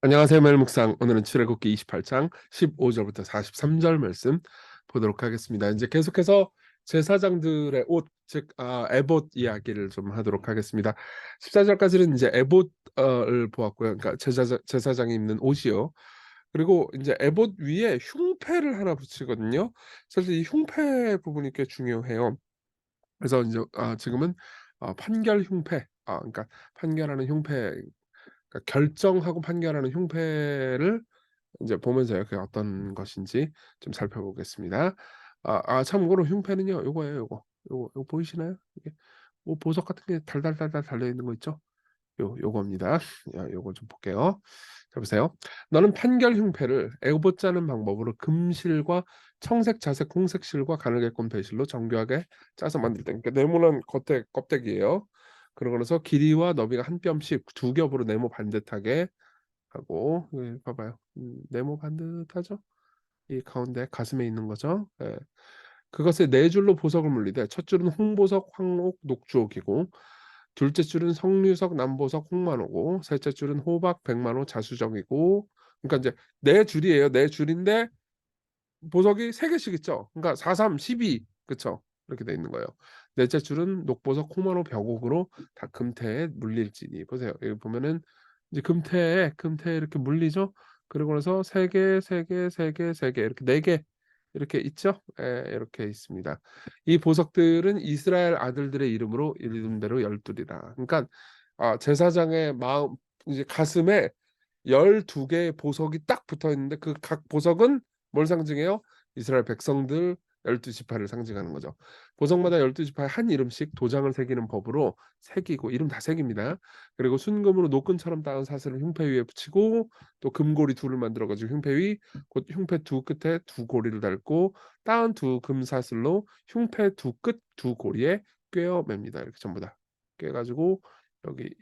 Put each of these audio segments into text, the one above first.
안녕하세요. 멜묵상. 오늘은 출애굽기 28장 15절부터 43절 말씀 보도록 하겠습니다. 이제 계속해서 제사장들의 옷, 즉 에봇 이야기를 좀 하도록 하겠습니다. 14절까지는 이제 에봇을 보았고요. 그러니까 제사장이 입는 옷이요. 그리고 이제 에봇 위에 흉패를 하나 붙이거든요. 사실 이 흉패 부분이 꽤 중요해요. 그래서 이제 지금은 판결 흉패, 그러니까 판결하는 흉패, 그러니까 결정하고 판결하는 흉패를 이제 보면서요. 그게 어떤 것인지 좀 살펴보겠습니다. 참고로 흉패는요. 요거예요, 요거. 요거 보이시나요? 이게 뭐 보석 같은 게 달달달달 달려 있는 거 있죠? 요겁니다. 요거 좀 볼게요. 자 보세요. "너는 판결 흉패를 애굽 짜는 방법으로 금실과 청색, 자색, 홍색 실과 가늘게 꼰 배실로 정교하게 짜서 만들되." 그러니까 네모난 겉에 껍데기예요. 그러고 나서 길이와 너비가 한 뼘씩 두 겹으로 네모 반듯하게 하고, 봐봐요. 네모 반듯하죠? 이 가운데 가슴에 있는 거죠. 예. 그것에 네 줄로 보석을 물리되 첫 줄은 홍보석, 황옥, 녹주옥이고 둘째 줄은 석류석, 남보석, 홍만호고 셋째 줄은 호박, 백만호, 자수정이고. 그러니까 이제 네 줄이에요. 네 줄인데 보석이 세 개씩 있죠. 그러니까 4, 3, 12 그쵸? 이렇게 돼 있는 거예요. 넷째 줄은 녹보석, 홍만호, 벽옥으로 다 금태에 물릴지니. 보세요. 여기 보면은 이제 금태에 이렇게 물리죠. 그러고 나서 세 개, 세 개, 세 개, 세 개 이렇게 네 개 이렇게 있죠. 예, 이렇게 있습니다. 이 보석들은 이스라엘 아들들의 이름대로 열둘이라. 그러니까 제사장의 마음 이제 가슴에 12 개의 보석이 딱 붙어 있는데 그 각 보석은 뭘 상징해요? 이스라엘 백성들 12 지파를 상징하는 거죠. 보석마다 12 지파에 한 이름씩 도장을 새기는 법으로 새기고 이름 다 새깁니다. 그리고 순금으로 노끈처럼 따은 사슬을 흉패 위에 붙이고 또 금고리 둘을 만들어 가지고 흉패 위 곧 흉패 두 끝에 두 고리를 달고 따은 두 금사슬로 흉패 두 끝 두 고리에 꿰어 맵니다. 이렇게 전부 다 꿰 가지고 여기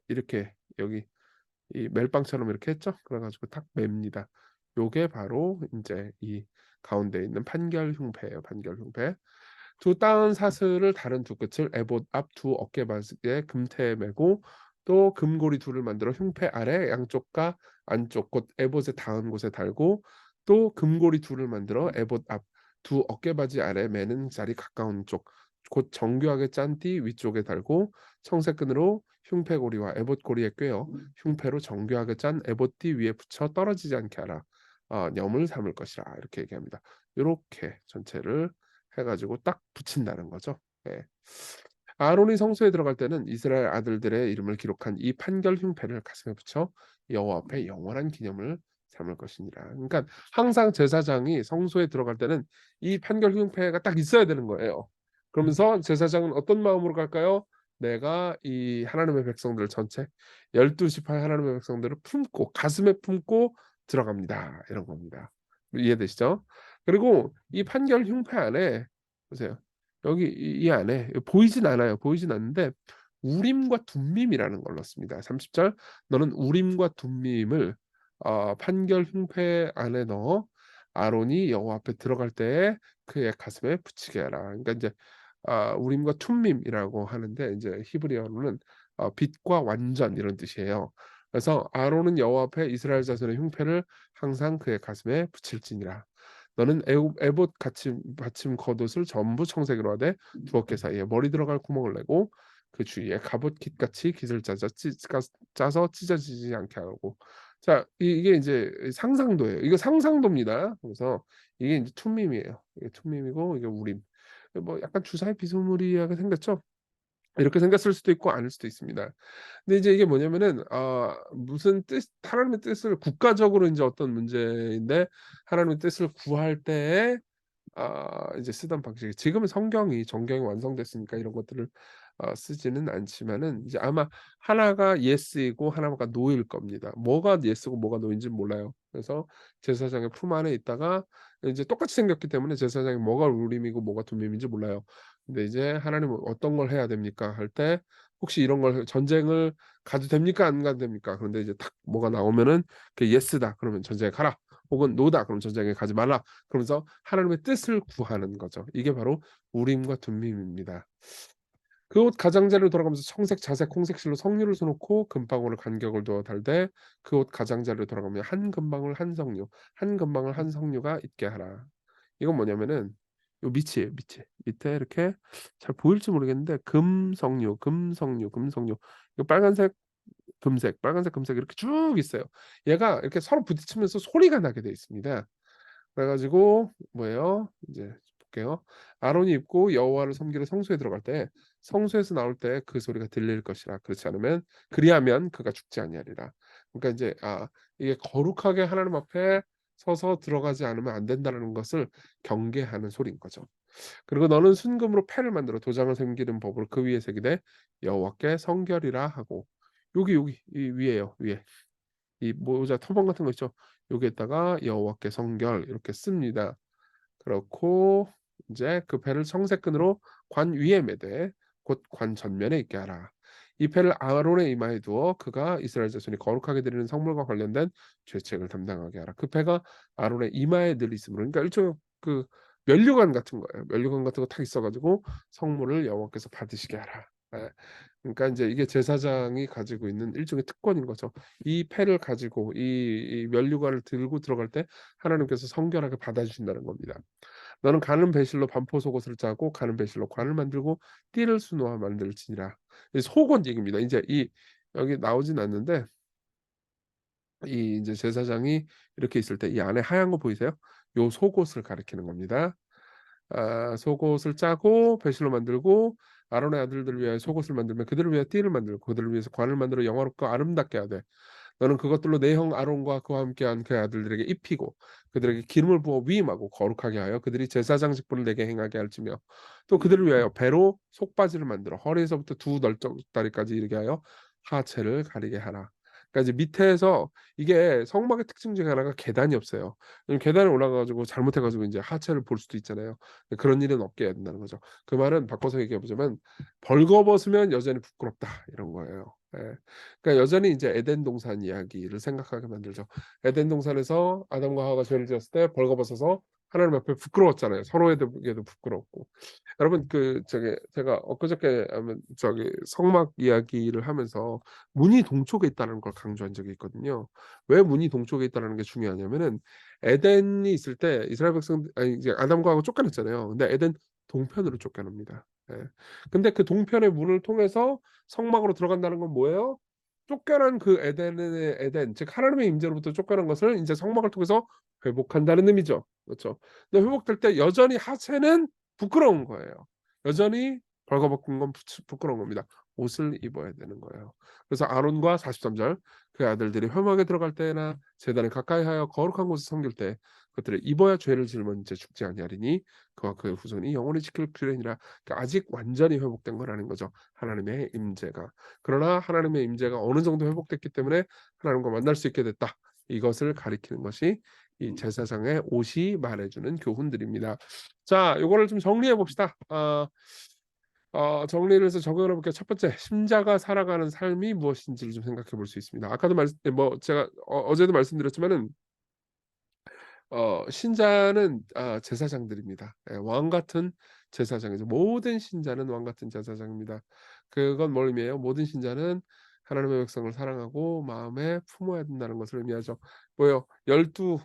이렇게 여기 이 멜빵처럼 이렇게 했죠. 그래 가지고 탁 맵니다. 요게 바로 인제 이 가운데 있는 판결 흉패예요, 판결 흉패. 두 따은 사슬을 다른 두 끝을 에봇 앞 두 어깨바지에 금태에 매고 또 금고리 둘을 만들어 흉패 아래 양쪽과 안쪽 곧 에봇에 닿은 곳에 달고 또 금고리 둘을 만들어 에봇 앞 두 어깨바지 아래 매는 자리 가까운 쪽 곧 정교하게 짠 띠 위쪽에 달고 청색 끈으로 흉패고리와 에봇고리에 꿰어 흉패로 정교하게 짠 에봇띠 위에 붙여 떨어지지 않게 하라. 념을 삼을 것이라. 이렇게 얘기합니다. 요렇게 전체를 해 가지고 딱 붙인다는 거죠. 예. 아론이 성소에 들어갈 때는 이스라엘 아들들의 이름을 기록한 이 판결 흉패를 가슴에 붙여 여호와 앞에 영원한 기념을 삼을 것이니라. 그러니까 항상 제사장이 성소에 들어갈 때는 이 판결 흉패가 딱 있어야 되는 거예요. 그러면서 제사장은 어떤 마음으로 갈까요? 내가 이 하나님의 백성들 전체 12 지파의 하나님의 백성들을 품고 가슴에 품고 들어갑니다. 이런 겁니다. 이해되시죠? 그리고 이 판결 흉패 안에 보세요. 여기 이 안에 보이진 않아요. 보이진 않는데 우림과 둠밈이라는 걸 넣습니다. 30절 너는 우림과 둠밈을 판결 흉패 안에 넣어 아론이 여호와 앞에 들어갈 때에 그의 가슴에 붙이게 하라. 그러니까 이제 우림과 툼밈이라고 하는데 이제 히브리어로는 빛과 완전 이런 뜻이에요. 그래서 아론은 여호와 앞에 이스라엘 자손의 흉패를 항상 그의 가슴에 붙일지니라. 너는 에봇 받침 겉옷을 전부 청색으로 하되 두 어깨 사이에 머리 들어갈 구멍을 내고 그 주위에 갑옷 깃같이 깃을 짜서 찢어지지 않게 하고. 자, 이게 이제 상상도예요. 이거 상상도입니다. 그래서 이게 이제 툼밈이에요. 이게 툼밈이고 이게 우림. 뭐 약간 주사위 비스무리하게 생겼죠? 이렇게 생겼을 수도 있고 아닐 수도 있습니다. 근데 이제 이게 뭐냐면은 무슨 뜻 하나님의 뜻을 국가적으로 인제 어떤 문제인데 하나님의 뜻을 구할 때에 이제 쓰던 방식이 지금은 성경이 정경이 완성됐으니까 이런 것들을 쓰지는 않지만은 이제 아마 하나가 예스이고 하나가 노일 겁니다. 뭐가 예스고 뭐가 노인지는 몰라요. 그래서 제사장의 품 안에 있다가 이제 똑같이 생겼기 때문에 제사장이 뭐가 우림이고 뭐가 둠밈인지 몰라요. 근데 이제 하나님은 "어떤 걸 해야 됩니까?" 할 때 혹시 이런 걸 "전쟁을 가도 됩니까? 안 가도 됩니까?" 그런데 이제 딱 뭐가 나오면은 그게 예스다 그러면 "전쟁에 가라." 혹은 노다 그럼 "전쟁에 가지 말라." 그러면서 하나님의 뜻을 구하는 거죠. 이게 바로 우림과 둠밈입니다. 그 옷 가장자리로 돌아가면서 청색, 자색, 홍색 실로 성류를 수 놓고 금방울을 간격을 두어 달되 그 옷 가장자리로 돌아가며 한 금방울 한 성류, 한 금방울 한 성류가 있게 하라. 이건 뭐냐면은 요 밑이에요, 밑에. 밑에 이렇게 잘 보일지 모르겠는데 금성류, 금성류, 금성류. 이거 빨간색, 금색, 빨간색, 금색 이렇게 쭉 있어요. 얘가 이렇게 서로 부딪히면서 소리가 나게 돼 있습니다. 그래 가지고 뭐예요? 인제 볼게요. 아론이 입고 여호와를 섬기러 성소에 들어갈 때 성소에서 나올 때 그 소리가 들릴 것이라. 그렇지 않으면 그리하면 그가 죽지 아니하리라. 그러니까 인제 이게 거룩하게 하나님 앞에 서서 들어가지 않으면 안 된다라는 것을 경계하는 소리인 거죠. 그리고 너는 순금으로 패를 만들어 도장을 새기는 법을 그 위에 새기되 여호와께 성결이라 하고 여기 이 위에요, 위에. 이 모자 터번 같은 거 있죠? 여기에다가 여호와께 성결 이렇게 씁니다. 그렇고 인제 그 패를 청색끈으로 관 위에 매되 곧 관 전면에 있게 하라. 이 패를 아론의 이마에 두어 그가 이스라엘 자손이 거룩하게 드리는 성물과 관련된 죄책을 담당하게 하라. 그 패가 아론의 이마에 늘 있으므로 그러니까 일종의 그 면류관 같은 거예요. 면류관 같은 거 탁 있어 가지고 성물을 여호와께서 받으시게 하라. 예. 그러니까 인제 이게 제사장이 가지고 있는 일종의 특권인 거죠. 이 패를 가지고 이 면류관을 들고 들어갈 때 하나님께서 성결하게 받아 주신다는 겁니다. 너는 가는 배실로 반포 속옷을 짜고 가는 배실로 관을 만들고 띠를 수놓아 만들지니라. 이 속옷 얘기입니다. 인제 이 여기 나오진 않는데 이 인제 제사장이 이렇게 있을 때 이 안에 하얀 거 보이세요? 요 속옷을 가리키는 겁니다. 속옷을 짜고 배실로 만들고 아론의 아들들을 위하여 속옷을 만들며 그들을 위하여 띠를 만들고 그들을 위해서 관을 만들어 영화롭고 아름답게 하되 너는 그것들로 내 형 아론과 그와 함께한 그의 아들들에게 입히고 그들에게 기름을 부어 위임하고 거룩하게 하여 그들이 제사장 직분을 내게 행하게 할지며 또 그들을 위하여 배로 속바지를 만들어 허리에서부터 두 널쩍다리까지 이르게 하여 하체를 가리게 하라. 그러니까 이제 밑에서 이게 성막의 특징 중에 하나가 계단이 없어요. 왜냐면 계단에 올라가 가지고 잘못해 가지고 인제 하체를 볼 수도 있잖아요. 그런 일은 없게 해야 된다는 거죠. 그 말은 바꿔서 얘기해 보자면 "벌거벗으면 여전히 부끄럽다." 이런 거예요. 예. 그러니까 여전히 이제 에덴 동산 이야기를 생각하게 만들죠. 에덴 동산에서 아담과 하와가 죄를 지었을 때 벌거벗어서 하나님 앞에 부끄러웠잖아요. 서로에게도 부끄럽고. 여러분 제가 엊그저께 성막 이야기를 하면서 문이 동쪽에 있다는 걸 강조한 적이 있거든요. 왜 문이 동쪽에 있다라는 게 중요하냐면은 에덴이 있을 때 이스라엘 백성 아니 이제 아담과 하와가 쫓겨났잖아요. 근데 에덴 동편으로 쫓겨납니다. 예. 근데 그 동편의 문을 통해서 성막으로 들어간다는 건 뭐예요? 쫓겨난 그 에덴의 에덴 즉 하나님의 임재로부터 쫓겨난 것을 인제 성막을 통해서 회복한다는 의미죠. 그렇죠. 근데 회복될 때 여전히 하체는 부끄러운 거예요. 여전히 벌거벗은 건 부끄러운 겁니다. 옷을 입어야 되는 거예요. 그래서 아론과 43절 그의 아들들이 회막에 들어갈 때나 제단에 가까이 하여 거룩한 곳을 섬길 때 그것들을 입어야 죄를 지으면 이제 죽지 아니하리니 그와 그의 후손이 영원히 지킬 규례니라. 그러니까 아직 완전히 회복된 건 아닌 거죠, 하나님의 임재가. 그러나 하나님의 임재가 어느 정도 회복됐기 때문에 하나님과 만날 수 있게 됐다. 이것을 가리키는 것이 이 제사장의 옷이 말해 주는 교훈들입니다. 자, 요거를 좀 정리해 봅시다. 정리를 해서 적용을 해 볼게요. 첫 번째, 신자가 살아가는 삶이 무엇인지를 좀 생각해 볼 수 있습니다. 아까도 제가 어제도 말씀드렸지만은 신자는 제사장들입니다. 예, 왕 같은 제사장이죠. 모든 신자는 왕 같은 제사장입니다. 그건 뭘 의미해요? 모든 신자는 하나님의 백성을 사랑하고 마음에 품어야 된다는 것을 의미하죠. 뭐예요? 12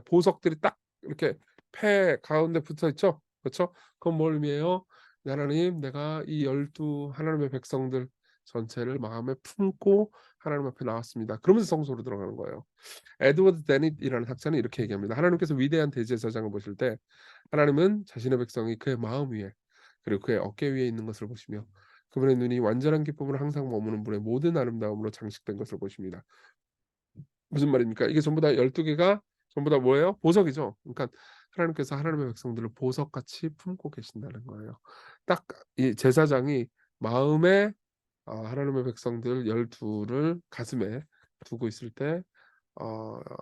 보석들이 딱 이렇게 패 가운데 붙어 있죠. 그렇죠? 그건 뭘 의미해요? 하나님 내가 이 12 하나님의 백성들 전체를 마음에 품고 하나님 앞에 나왔습니다. 그러면서 성소로 들어가는 거예요. 에드워드 데닛이라는 학자는 이렇게 얘기합니다. 하나님께서 위대한 대제사장을 보실 때 하나님은 자신의 백성이 그의 마음 위에 그리고 그의 어깨 위에 있는 것을 보시며 그분의 눈이 완전한 기쁨으로 항상 머무는 분의 모든 아름다움으로 장식된 것을 보십니다. 무슨 말입니까? 이게 전부 다 12 개가 전부 다 뭐예요? 보석이죠. 그러니까 하나님께서 하나님의 백성들을 보석같이 품고 계신다는 거예요. 딱 이 제사장이 마음에 하나님의 백성들 12를 가슴에 두고 있을 때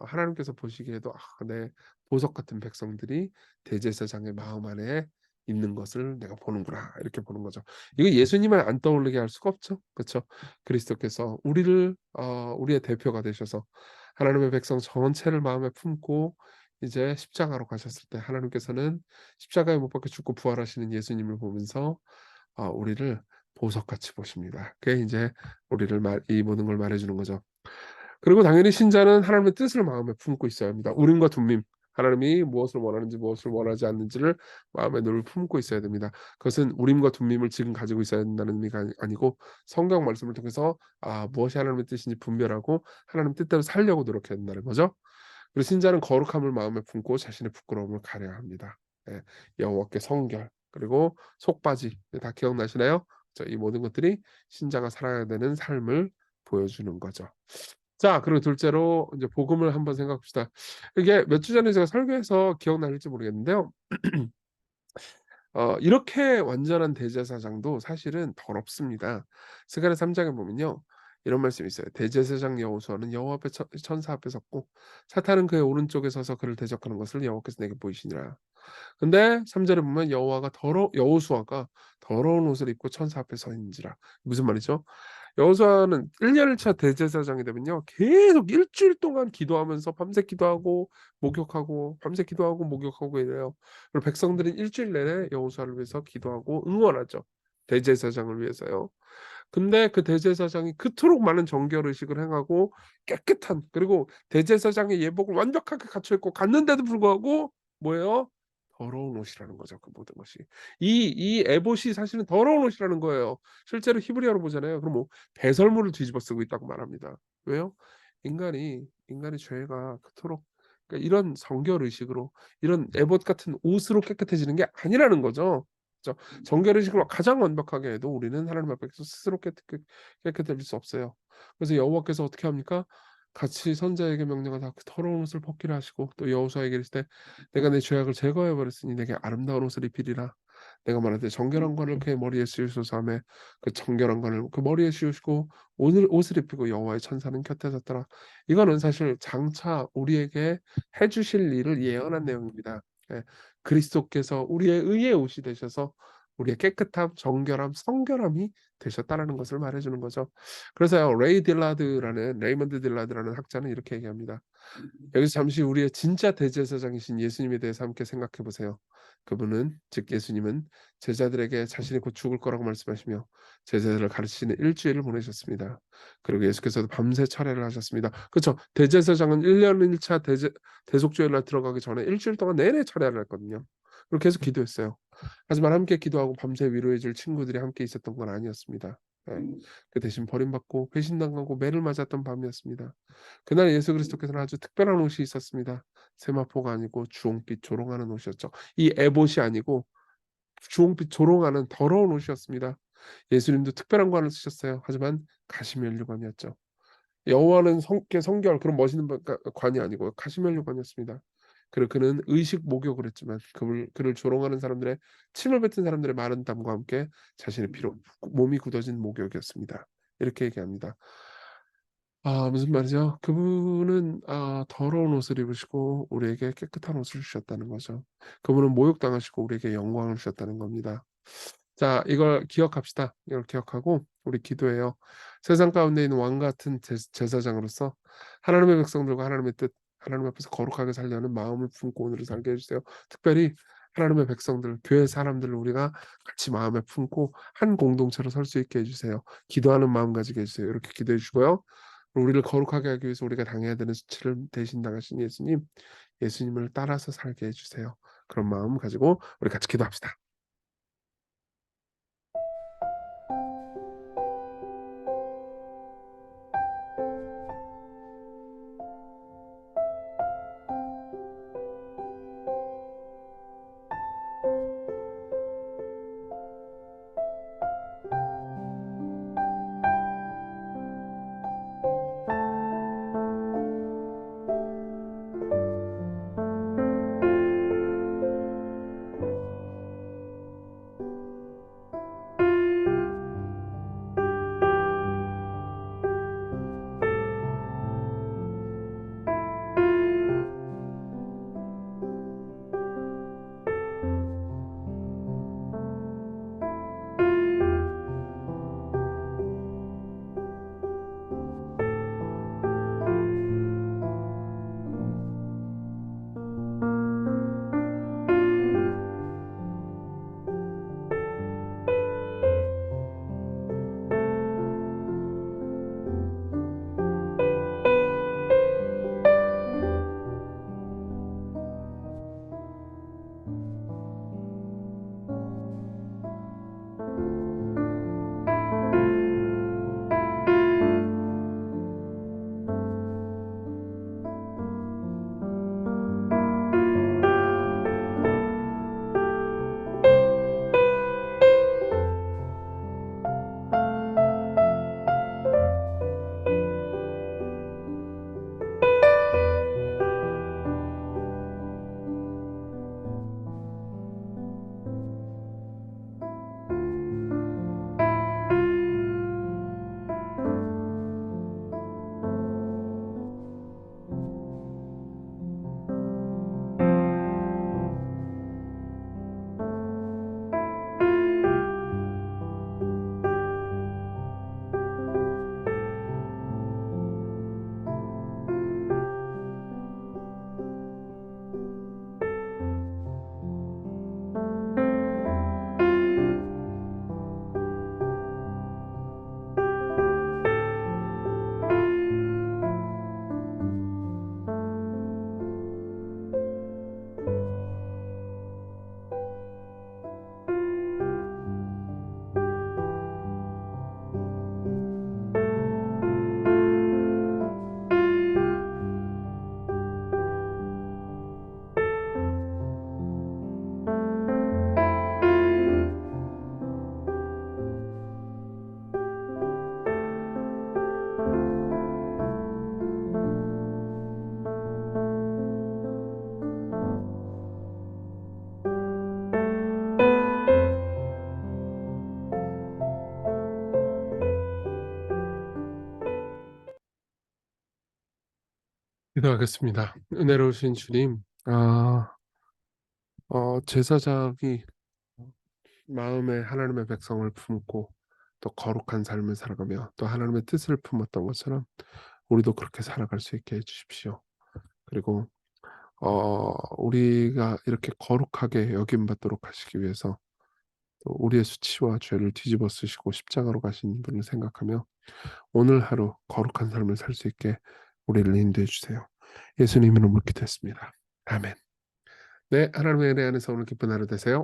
하나님께서 보시기에도 '아 내 보석 같은 백성들이 대제사장의 마음 안에 있는 것을 내가 보는구나.' 이렇게 보는 거죠. 이거 예수님을 안 떠올리게 할 수가 없죠. 그쵸? 그리스도께서 우리를 우리의 대표가 되셔서 하나님의 백성 전체를 마음에 품고 이제 십자가로 가셨을 때 하나님께서는 십자가에 못 박혀 죽고 부활하시는 예수님을 보면서 우리를 보석같이 보십니다. 그게 이제 우리를 이 모든 걸 말해주는 거죠. 그리고 당연히 신자는 하나님의 뜻을 마음에 품고 있어야 합니다. 우림과 둠밈. 하나님이 무엇을 원하는지 무엇을 원하지 않는지를 마음에 늘 품고 있어야 됩니다. 그것은 우림과 둠밈을 지금 가지고 있어야 된다는 의미가 아니고 성경 말씀을 통해서 무엇이 하나님의 뜻인지 분별하고 하나님 뜻대로 살려고 노력해야 된다는 거죠. 그리고 신자는 거룩함을 마음에 품고 자신의 부끄러움을 가려야 합니다. 예, 여호와께 성결 그리고 속바지 다 기억나시나요? 이 모든 것들이 신자가 살아야 되는 삶을 보여주는 거죠. 자, 그리고 둘째로 이제 복음을 한번 생각합시다. 이게 몇 주 전에 제가 설교해서 기억나실지 모르겠는데요. 이렇게 완전한 대제사장도 사실은 더럽습니다. 스가랴 3장에 보면요. 이런 말씀이 있어요. 대제사장 여호수아는 여호와 앞에 천사 앞에 섰고 사탄은 그의 오른쪽에 서서 그를 대적하는 것을 여호와께서 내게 보이시니라. 근데 3절에 보면 여호수아가 더러운 옷을 입고 천사 앞에 서인지라. 무슨 말이죠? 여호수아는 1년 1차 대제사장이 되면요. 계속 일주일 동안 기도하면서 밤새 기도하고 목욕하고 밤새 기도하고 목욕하고 이래요. 그리고 백성들은 일주일 내내 여호수아를 위해서 기도하고 응원하죠. 대제사장을 위해서요. 근데 그 대제사장이 그토록 많은 정결 의식을 행하고 깨끗한 그리고 대제사장의 예복을 완벽하게 갖춰 입고 갔는데도 불구하고 뭐예요? 더러운 옷이라는 거죠. 그 모든 것이. 이 에봇이 사실은 더러운 옷이라는 거예요. 실제로 히브리어로 보잖아요. 그럼 뭐 배설물을 뒤집어 쓰고 있다고 말합니다. 왜요? 인간의 죄가 그토록 그러니까 이런 정결 의식으로 이런 에봇 같은 옷으로 깨끗해지는 게 아니라는 거죠. 그죠? 정결 의식을 가장 완벽하게 해도 우리는 하나님 앞에서 스스로 깨끗해질 수 없어요. 그래서 여호와께서 어떻게 합니까? 같이 선자에게 명령하사 그 더러운 옷을 벗기라 하시고 또 여호수아에게 이르시되 내가 내 죄악을 제거해 버렸으니 내게 아름다운 옷을 입히리라. 내가 말하되 정결한 관을 그의 머리에 씌우소서 하매 그 정결한 관을 그 머리에 씌우시고 오늘 옷을 입히고 여호와의 천사는 곁에 섰더라. 이거는 사실 장차 우리에게 해 주실 일을 예언한 내용입니다. 예. 그리스도께서 우리의 의의 옷이 되셔서 우리의 깨끗함, 정결함, 성결함이 되셨다라는 것을 말해주는 거죠. 그래서요, 레이먼드 딜라드라는 학자는 이렇게 얘기합니다. 여기서 잠시 우리의 진짜 대제사장이신 예수님에 대해서 함께 생각해 보세요. 그분은 즉 예수님은 제자들에게 자신이 곧 죽을 거라고 말씀하시며 제자들을 가르치시는 일주일을 보내셨습니다. 그리고 예수께서도 밤새 철회를 하셨습니다. 그렇죠. 대제사장은 1년 1차 대속죄날 들어가기 전에 일주일 동안 내내 철회를 했거든요. 그리고 계속 기도했어요. 하지만 함께 기도하고 밤새 위로해 줄 친구들이 함께 있었던 건 아니었습니다. 예. 그 대신 버림받고 배신당하고 매를 맞았던 밤이었습니다. 그날 예수 그리스도께서는 아주 특별한 옷이 있었습니다. 세마포가 아니고 주홍빛 조롱하는 옷이었죠. 이 에봇이 아니고 주홍빛 조롱하는 더러운 옷이었습니다. 예수님도 특별한 관을 쓰셨어요. 하지만 가시멜류관이었죠. 여호와는 성결 그런 멋있는 관이 아니고 가시멜류관이었습니다. 그리고 그는 의식 목욕을 했지만 그를 조롱하는 사람들의 침을 뱉은 사람들의 마른 땀과 함께 자신의 피로 몸이 굳어진 목욕이었습니다. 이렇게 얘기합니다. 무슨 말이죠? 그분은 더러운 옷을 입으시고 우리에게 깨끗한 옷을 주셨다는 거죠. 그분은 모욕당하시고 우리에게 영광을 주셨다는 겁니다. 자, 이걸 기억합시다. 이걸 기억하고 우리 기도해요. 세상 가운데 있는 왕 같은 제사장으로서 하나님의 백성들과 하나님의 뜻, 하나님 앞에서 거룩하게 살려는 마음을 품고 오늘을 살게 해주세요. 특별히 하나님의 백성들, 교회 사람들을 우리가 같이 마음에 품고 한 공동체로 설 수 있게 해주세요. 기도하는 마음 가지게 해주세요. 이렇게 기도해 주고요. 우리를 거룩하게 하기 위해서 우리가 당해야 되는 수치를 대신 당하신 예수님을 따라서 살게 해주세요. 그런 마음 가지고 우리 같이 기도합시다. 기도하겠습니다. 은혜로우신 주님, 제사장이 마음에 하나님의 백성을 품고 또 거룩한 삶을 살아가며 또 하나님의 뜻을 품었던 것처럼 우리도 그렇게 살아갈 수 있게 해주십시오. 그리고 우리가 이렇게 거룩하게 여김받도록 하시기 위해서 또 우리의 수치와 죄를 뒤집어 쓰시고 십자가로 가신 분을 생각하며 오늘 하루 거룩한 삶을 살 수 있게 우리를 인도해 주세요. 예수님 이름으로 기도했습니다. 아멘. 네, 하나님의 은혜 안에서 오늘 기쁜 하루 되세요.